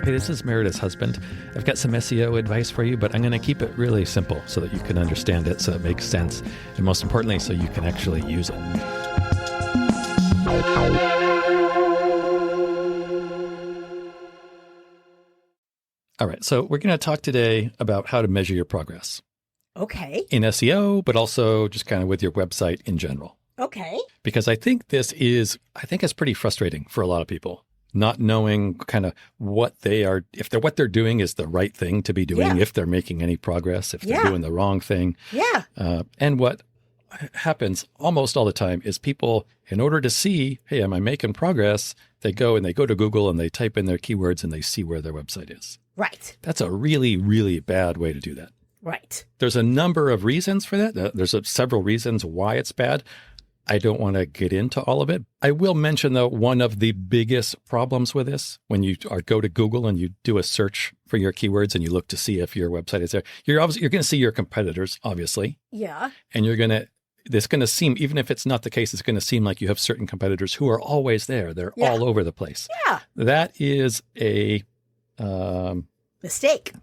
Hey, this is Meredith's husband. I've got some SEO advice for you, but I'm going to keep it really simple so that you can understand it, so it makes sense, and most importantly, so you can actually use it. All right, so we're going to talk today about how to measure your progress. Okay. In SEO, but also just kind of with your website in general. Okay. Because I think it's pretty frustrating for a lot of people, not knowing kind of what what they're doing is the right thing to be doing, if they're making any progress, if they're doing the wrong thing. Yeah. And what happens almost all the time is people, in order to see, hey, am I making progress? They go to Google and they type in their keywords and they see where their website is. Right. That's a really, really bad way to do that. Right. There's a number of reasons for that. There's several reasons why it's bad. I don't want to get into all of it. I will mention, though, one of the biggest problems with this, when you go to Google and you do a search for your keywords and you look to see if your website is there, you're going to see your competitors, obviously. Yeah. And it's going to seem, even if it's not the case, it's going to seem like you have certain competitors who are always there. They're all over the place. Yeah. That is a mistake.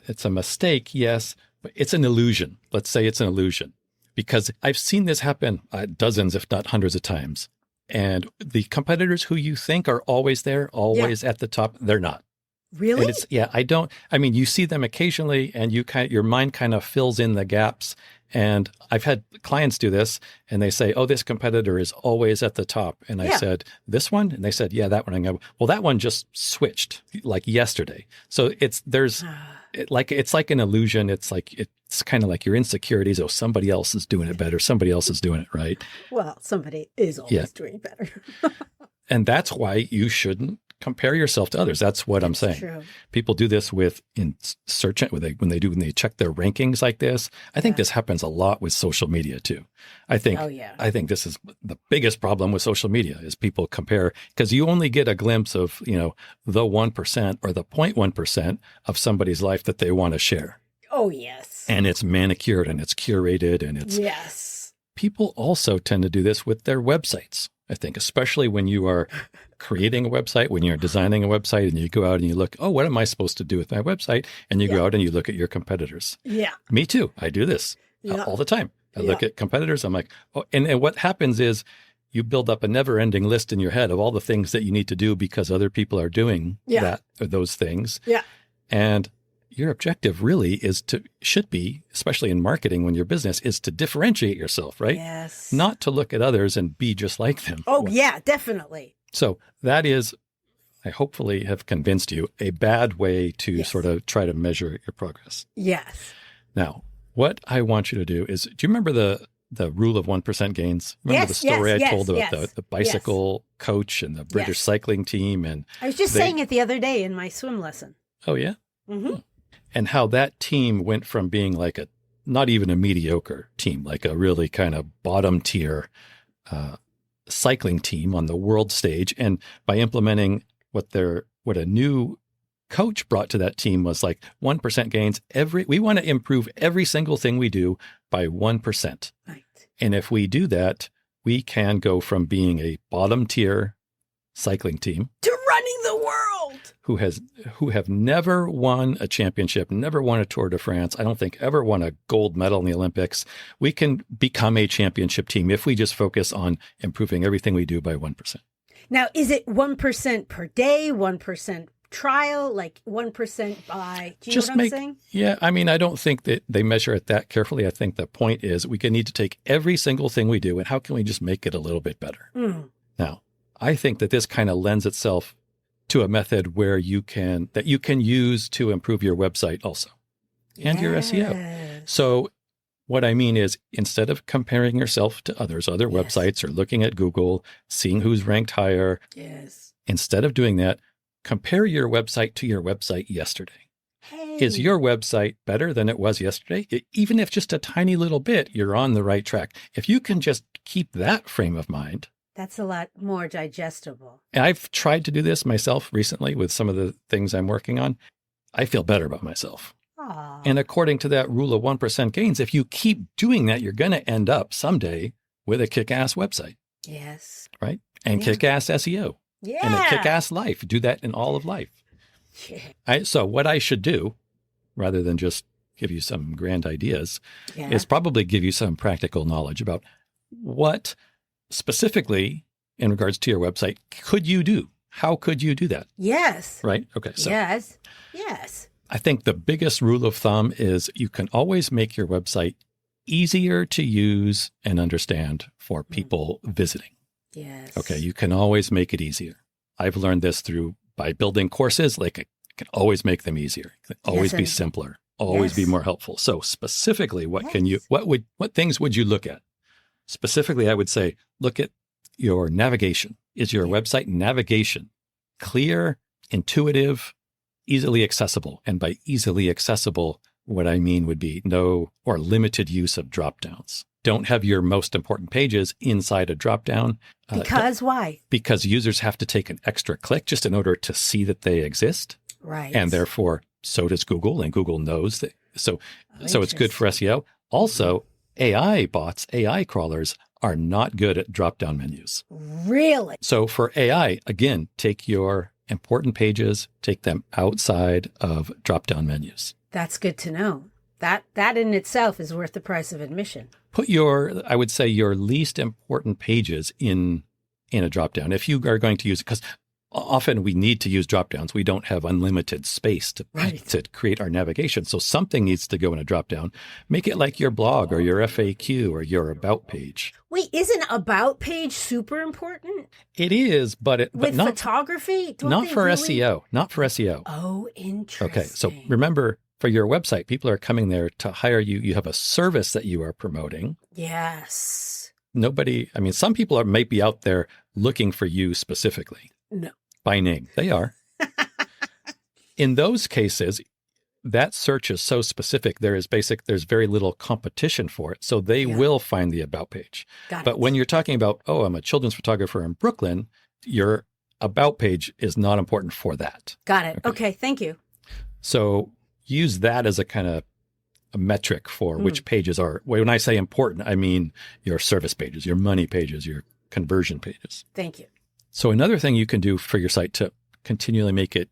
It's a mistake, yes, but it's an illusion. Let's say it's an illusion. Because I've seen this happen dozens, if not hundreds of times. And the competitors who you think are always there, always at the top, they're not. Really? And you see them occasionally and your mind kind of fills in the gaps. And I've had clients do this and they say, oh, this competitor is always at the top. And I said, this one? And they said, yeah, that one. And I go, well, that one just switched like yesterday. So it's like an illusion. It's kind of like your insecurities. Oh, somebody else is doing it better. Somebody else is doing it right. Well, somebody is always doing better. And that's why you shouldn't compare yourself to others. That's what I'm saying. True. People do this in search when they check their rankings like this. I think this happens a lot with social media too. I think this is the biggest problem with social media is people compare, because you only get a glimpse of, the 1% or the 0.1% of somebody's life that they want to share. Oh, yes. And it's manicured and it's curated and it's... Yes. People also tend to do this with their websites. I think, especially when you are creating a website, when you're designing a website and you go out and you look, oh, what am I supposed to do with my website? And you go out and you look at your competitors. Yeah. Me too. I do this all the time. I look at competitors. I'm like, oh, and what happens is you build up a never ending list in your head of all the things that you need to do because other people are doing that or those things. Yeah. And your objective really should be, especially in marketing when your business, is to differentiate yourself, right? Yes. Not to look at others and be just like them. Oh, yeah, definitely. So that is, I hopefully have convinced you, a bad way to sort of try to measure your progress. Yes. Now, what I want you to do is, do you remember the rule of 1% gains? Remember the story I told about the bicycle coach and the British cycling team? And I was just saying it the other day in my swim lesson. Oh, yeah? Mm-hmm. And how that team went from being like not even a mediocre team, like a really kind of bottom tier cycling team on the world stage. And by implementing what a new coach brought to that team was like 1% gains. We want to improve every single thing we do by 1%. Right. And if we do that, we can go from being a bottom tier cycling team to running the world. Who have never won a championship, never won a Tour de France, I don't think ever won a gold medal in the Olympics. We can become a championship team if we just focus on improving everything we do by 1%. Now, is it 1% per day, 1% trial, like 1% by, do you know what I'm saying? Yeah, I mean, I don't think that they measure it that carefully. I think the point is we need to take every single thing we do and how can we just make it a little bit better? Now, I think that this kind of lends itself to a method where you can use to improve your website also and your SEO. So what I mean is, instead of comparing yourself to other websites or looking at Google, seeing who's ranked higher, instead of doing that, compare your website to your website yesterday. Hey. Is your website better than it was yesterday? Even if just a tiny little bit, you're on the right track. If you can just keep that frame of mind, that's a lot more digestible. And I've tried to do this myself recently with some of the things I'm working on. I feel better about myself. Aww. And according to that rule of 1% gains, if you keep doing that, you're going to end up someday with a kick-ass website. Yes. Right? And kick-ass SEO. Yeah. And a kick-ass life. Do that in all of life. Yeah. So what I should do, rather than just give you some grand ideas, Yeah. is probably give you some practical knowledge about what specifically in regards to your website could you do? How could you do that? Yes. Right? Okay. So Yes. Yes. I think the biggest rule of thumb is you can always make your website easier to use and understand for people visiting. Yes. Okay. You can always make it easier. I've learned this by building courses. Like I can always make them easier. It can always be simpler, always be more helpful. So specifically, what things would you look at? Specifically, I would say, look at your navigation. Is your website navigation clear, intuitive, easily accessible? And by easily accessible, what I mean would be no or limited use of drop-downs. Don't have your most important pages inside a drop-down. Because why? Because users have to take an extra click just in order to see that they exist. Right. And therefore, so does Google, and Google knows that. So it's good for SEO. Also, AI bots, AI crawlers are not good at drop-down menus. Really? So for AI, again, take your important pages, take them outside of drop-down menus. That's good to know. That in itself is worth the price of admission. Put I would say your least important pages in a drop-down. If you are going to use it, because often we need to use drop-downs. We don't have unlimited space to create our navigation. So something needs to go in a drop-down. Make it like your blog or your FAQ or your about page. Wait, isn't about page super important? It is, but not photography? Not for SEO. Not for SEO. Oh, interesting. Okay, so remember, for your website, people are coming there to hire you. You have a service that you are promoting. Yes. Some people might be out there looking for you specifically. No. By name. They are. In those cases, that search is so specific, there's very little competition for it. So they will find the about page. But when you're talking about, I'm a children's photographer in Brooklyn, your about page is not important for that. Got it. Okay. Thank you. So use that as a kind of a metric for which pages are. When I say important, I mean your service pages, your money pages, your conversion pages. Thank you. So another thing you can do for your site to continually make it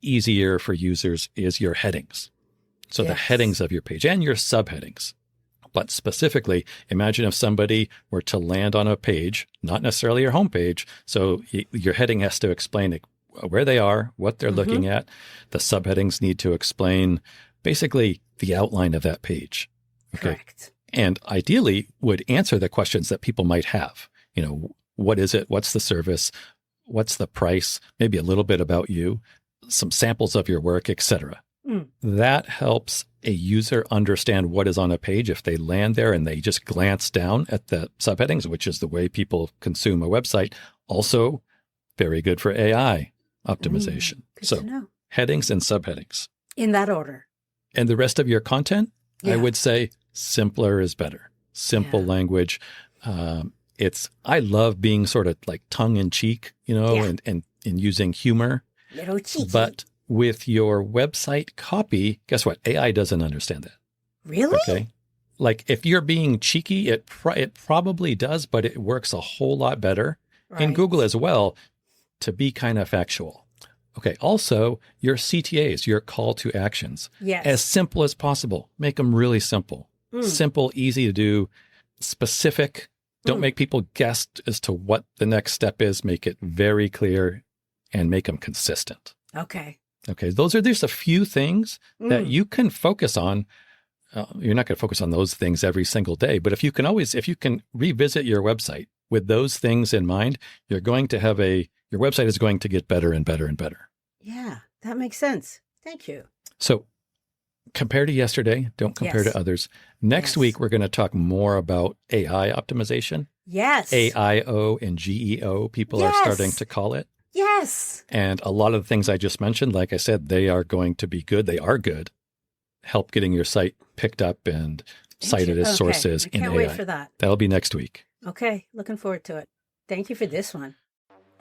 easier for users is your headings. So the headings of your page and your subheadings. But specifically, imagine if somebody were to land on a page, not necessarily your homepage. So your heading has to explain where they are, what they're looking at. The subheadings need to explain basically the outline of that page. Okay. Correct. And ideally would answer the questions that people might have. What is it? What's the service? What's the price? Maybe a little bit about you, some samples of your work, etc. That helps a user understand what is on a page if they land there and they just glance down at the subheadings, which is the way people consume a website. Also, very good for AI optimization. Good to know. Headings and subheadings. In that order. And the rest of your content, I would say simpler is better. Simple language. I love being sort of like tongue in cheek, and using humor. Little cheeky. But with your website copy, guess what? AI doesn't understand that. Really? Okay. Like if you're being cheeky, it probably does, but it works a whole lot better in Google as well to be kind of factual. Okay. Also, your CTAs, your call to actions, as simple as possible. Make them really simple. Simple, easy to do, specific. Don't make people guess as to what the next step is. Make it very clear and make them consistent. Okay. Those are just a few things that you can focus on. You're not going to focus on those things every single day, but if you can revisit your website with those things in mind, your website is going to get better and better and better. Yeah, that makes sense. Thank you. So compare to yesterday, don't compare to others. Next week, we're going to talk more about AI optimization. Yes. AIO and GEO, people are starting to call it. Yes. And a lot of the things I just mentioned, like I said, they are going to be good. They are good. Help getting your site picked up and cited as sources in AI. Can't wait for that. That'll be next week. Okay. Looking forward to it. Thank you for this one.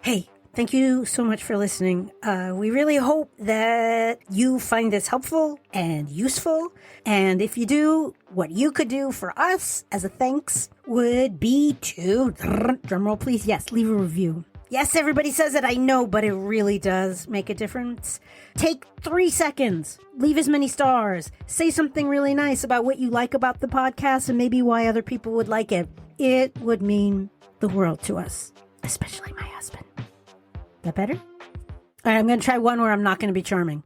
Hey, thank you so much for listening. We really hope that you find this helpful and useful. And if you do, what you could do for us as a thanks would be to, drumroll please, leave a review. Yes, everybody says it, I know, but it really does make a difference. Take 3 seconds, leave as many stars, say something really nice about what you like about the podcast and maybe why other people would like it. It would mean the world to us, especially my husband. That better? All right, I'm going to try one where I'm not going to be charming.